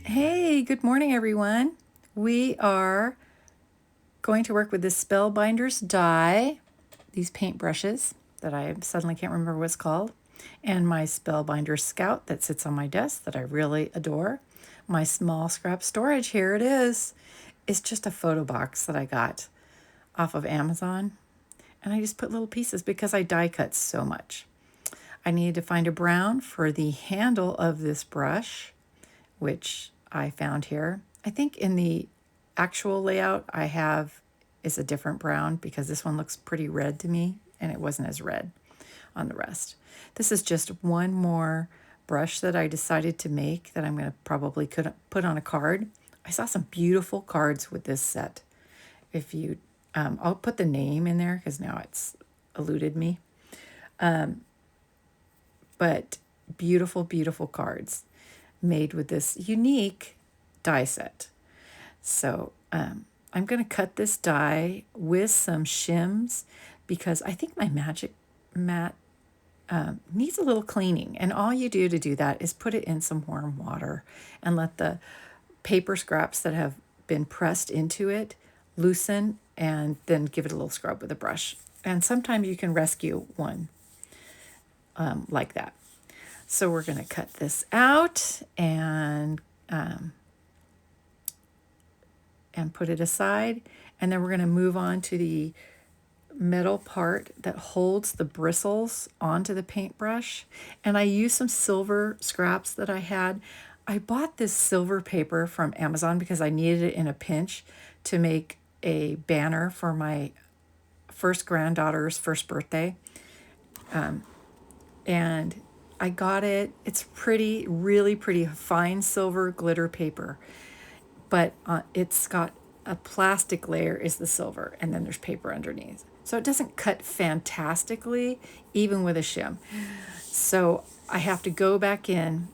Hey, good morning, everyone. We are going to work with this Spellbinders die, these paint brushes that I suddenly can't remember what it's called, and my Spellbinder Scout that sits on my desk that I really adore. My small scrap storage, here it is. It's just a photo box that I got off of Amazon, and I just put little pieces because I die cut so much. I needed to find a brown for the handle of this brush, which I found here. I think in the actual layout I have is a different brown because this one looks pretty red to me and it wasn't as red on the rest. This is just one more brush that I decided to make that I'm going to probably put on a card. I saw some beautiful cards with this set. If you, I'll put the name in there because now it's eluded me. But beautiful, beautiful cards made with this unique die set. So I'm going to cut this die with some shims because I think my magic mat needs a little cleaning. And all you do to do that is put it in some warm water and let the paper scraps that have been pressed into it loosen and then give it a little scrub with a brush. And sometimes you can rescue one like that. So we're going to cut this out and put it aside. And then we're going to move on to the metal part that holds the bristles onto the paintbrush. And I used some silver scraps that I had. I bought this silver paper from Amazon because I needed it in a pinch to make a banner for my first granddaughter's first birthday. And I got it. It's pretty, really pretty fine silver glitter paper, but it's got a plastic layer is the silver, and then there's paper underneath. So it doesn't cut fantastically, even with a shim. So I have to go back in.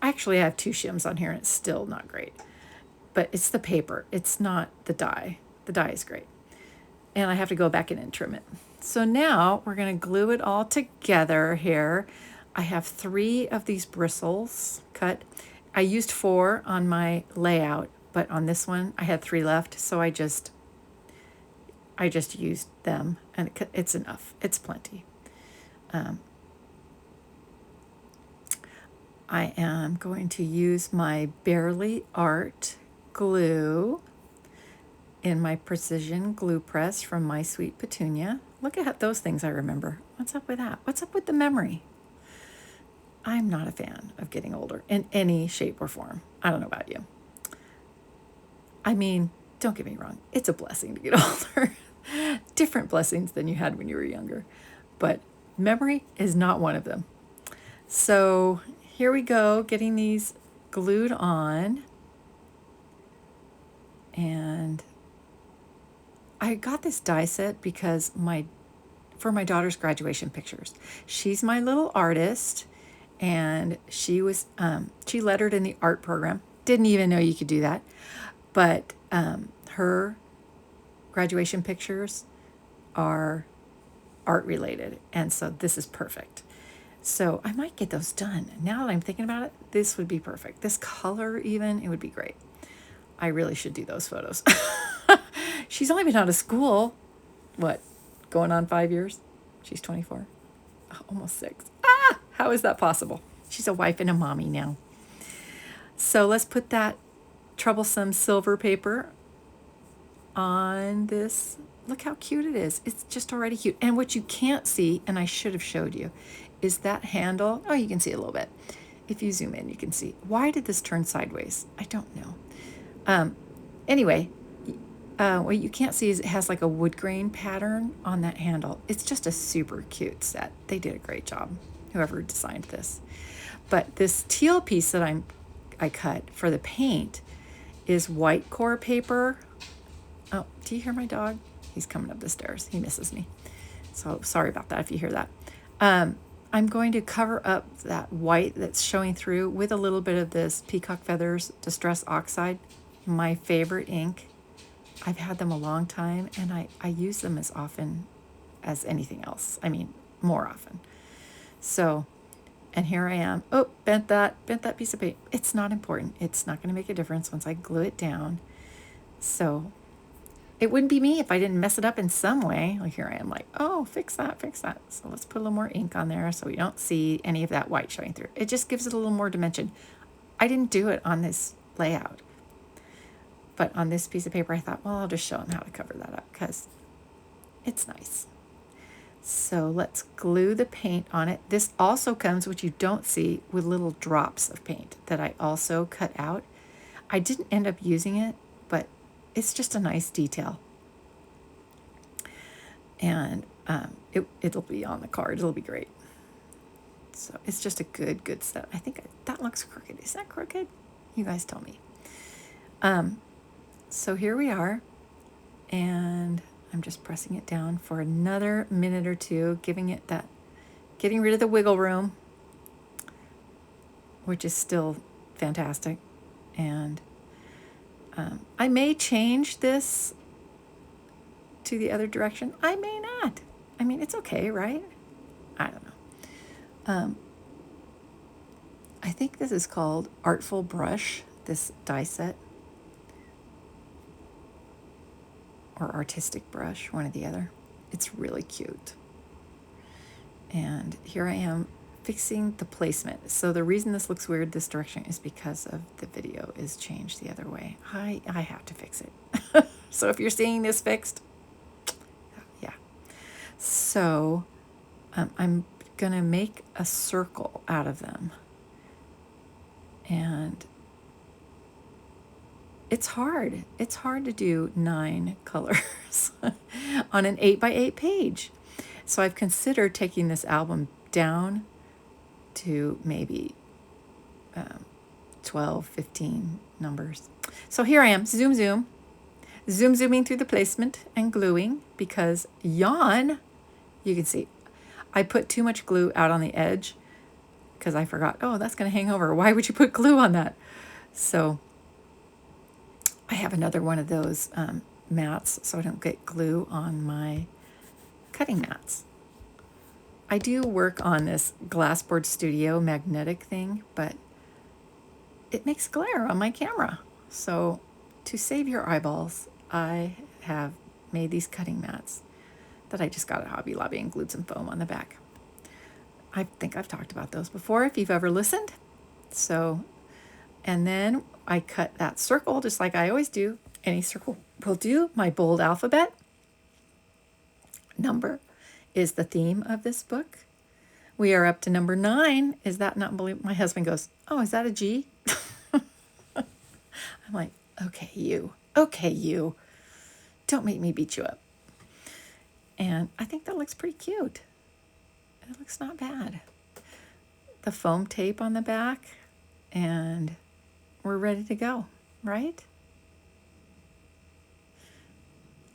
Actually, I have two shims on here, and it's still not great. But it's the paper. It's not the die. The die is great. And I have to go back in and trim it. So now we're going to glue it all together here. I have 3 of these bristles cut. I used 4 on my layout, but on this one I had 3 left, so I just used them, and it's enough. It's plenty. I am going to use my Bearly Art glue in my precision glue press from My Sweet Petunia. Look at those things I remember. What's up with that? What's up with the memory? I'm not a fan of getting older in any shape or form. I don't know about you. I mean, don't get me wrong. It's a blessing to get older. Different blessings than you had when you were younger. But memory is not one of them. So here we go, getting these glued on. And I got this die set because for my daughter's graduation pictures. She's my little artist, and she lettered in the art program. Didn't even know you could do that. But her graduation pictures are art related, and so this is perfect. So I might get those done. Now that I'm thinking about it, this would be perfect. This color even, it would be great. I really should do those photos. She's only been out of school, what, going on 5 years? She's 24, almost 6. Ah, how is that possible? She's a wife and a mommy now. So let's put that troublesome silver paper on this. Look how cute it is. It's just already cute. And what you can't see, and I should have showed you, is that handle. Oh, you can see a little bit. If you zoom in, you can see. Why did this turn sideways? I don't know. Anyway, what you can't see is it has like a wood grain pattern on that handle. It's just a super cute set. They did a great job, whoever designed this. But this teal piece that I cut for the paint is white core paper. Oh, do you hear my dog? He's coming up the stairs. He misses me. So sorry about that if you hear that. I'm going to cover up that white that's showing through with a little bit of this Peacock Feathers Distress Oxide, my favorite ink. I've had them a long time, and I use them as often as anything else. I mean, more often. So And here I am. Oh, bent that piece of paper. It's not important. It's not going to make a difference once I glue it down. So it wouldn't be me if I didn't mess it up in some way. Like here I am like, oh, fix that, fix that. So let's put a little more ink on there so we don't see any of that white showing through. It just gives it a little more dimension. I didn't do it on this layout, but on this piece of paper, I thought, well, I'll just show them how to cover that up because it's nice. So let's glue the paint on it. This also comes, which you don't see, with little drops of paint that I also cut out. I didn't end up using it, but it's just a nice detail. And it'll be on the card. It'll be great. So it's just a good set. I think that looks crooked. Is that crooked? You guys tell me. So here we are. And I'm just pressing it down for another minute or two, getting rid of the wiggle room, which is still fantastic. And I may change this to the other direction. I may not. I mean, it's okay, right? I don't know. I think this is called Artful Brush, this die set. Or Artistic Brush, one or the other. It's really cute. And here I am fixing the placement. So the reason this looks weird this direction is because of the video is changed the other way. I have to fix it. So if you're seeing this fixed, yeah. So I'm gonna make a circle out of them. And it's hard. It's hard to do 9 colors on an 8x8 page. So I've considered taking this album down to maybe 12, 15 numbers. So here I am, zooming through the placement and gluing because yawn, you can see, I put too much glue out on the edge because I forgot, oh, that's going to hang over. Why would you put glue on that? So I have another one of those mats so I don't get glue on my cutting mats. I do work on this Glassboard Studio magnetic thing, but it makes glare on my camera. So to save your eyeballs, I have made these cutting mats that I just got at Hobby Lobby and glued some foam on the back. I think I've talked about those before if you've ever listened. So, and then I cut that circle just like I always do. Any circle will do. My bold alphabet number is the theme of this book. We are up to number 9. Is that not believable? My husband goes, oh, is that a G? I'm like, okay, you. Don't make me beat you up. And I think that looks pretty cute. It looks not bad. The foam tape on the back, and we're ready to go, right?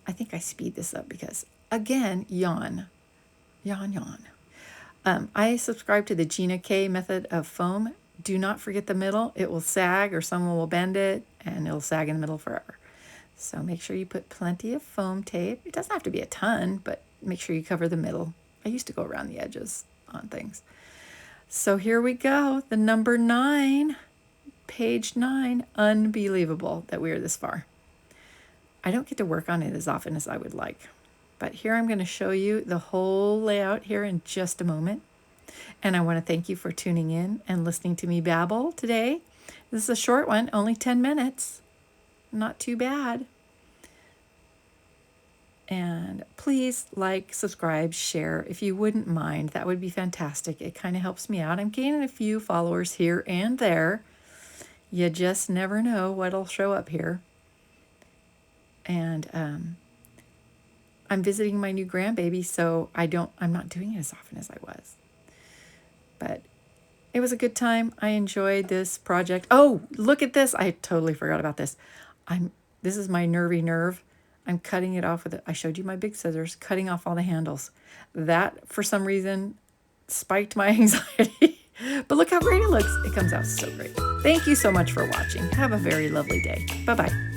I think I speed this up because, again, yawn. I subscribe to the Gina K method of foam. Do not forget the middle. It will sag or someone will bend it and it'll sag in the middle forever. So make sure you put plenty of foam tape. It doesn't have to be a ton, but make sure you cover the middle. I used to go around the edges on things. So here we go. The number 9, page 9. Unbelievable that we are this far. I don't get to work on it as often as I would like. But here I'm going to show you the whole layout here in just a moment. And I want to thank you for tuning in and listening to me babble today. This is a short one, only 10 minutes. Not too bad. And please like, subscribe, share if you wouldn't mind. That would be fantastic. It kind of helps me out. I'm gaining a few followers here and there. You just never know what'll show up here. And I'm visiting my new grandbaby, so I'm not doing it as often as I was. But it was a good time. I enjoyed this project. Oh, look at this. I totally forgot about this. This is my nervy nerve. I'm cutting it off with it. I showed you my big scissors, cutting off all the handles. That, for some reason, spiked my anxiety. But look how great it looks. It comes out so great. Thank you so much for watching. Have a very lovely day. Bye-bye.